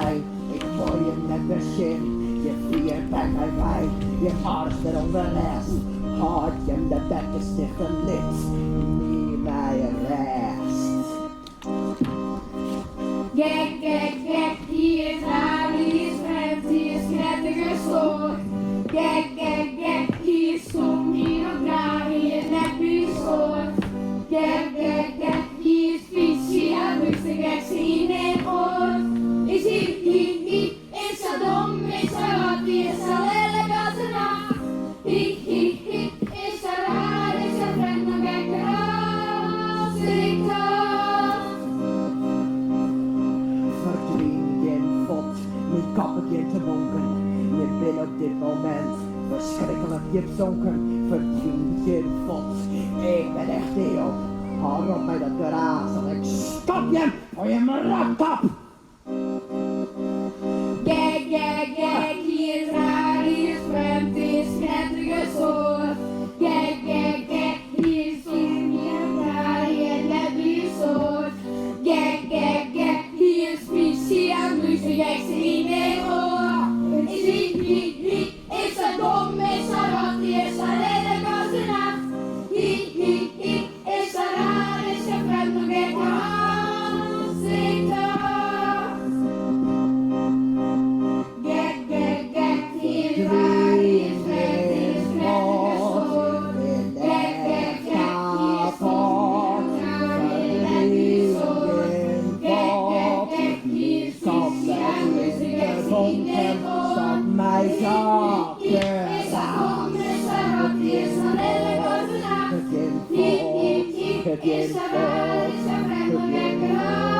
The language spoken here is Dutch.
zijn. Ik hoor je net begin, je viert bij mij bij. Je hart eronder rest, hart je de bekken stichten lid. Niet mij rest. Gek, gek, gek, hier is raar, hier is vreemd, hier is prettig gestoord. Gek, gek, gek, hier is stom, hier nog raar, hier net bijsoort. Gek, gek, gek, hier is vies, hier drugs de gekste in het oor. Is hier, is zo dom, is zo rot, is zo lelijk als een nacht. Is zo raar, is zo vreemd, nog gekker als ik dacht. Verdwien je vod, niet kappen je te bonken. Je bent op dit moment verschrikkelijk je zonken. Verdwien je vod, ik ben echt heel. Hou op mij dat geraas, en ik stop je voor je marakkap. Gek, gek, gek, hier is raar, hier is vreemd, hier is prettig gestoord. Gek, gek, gek, hier is stom, hier nog raar, hier net bijsoort. Gek, gek, gek, hier is vies, hier drugs de gekste in het oor. Is zo dom, is zo rot, is zo lelijk als de nacht. Is zo raar, is zo vreemd, nog gekker als ik dacht. Gek, gek, gek, hier is raar, hier is vreemd, hier is prettig gestoord. Gek, gek, gek, hier is stom, hier nog raar, hier net bijsoort. Gek, gek, gek, hier is vies, hier drugs de gekste in het oor. Stop mij zakken. Is zo dom, is zo rot, is zo lelijk als de nacht. Is zo raar, is zo vreemd, nog gekker als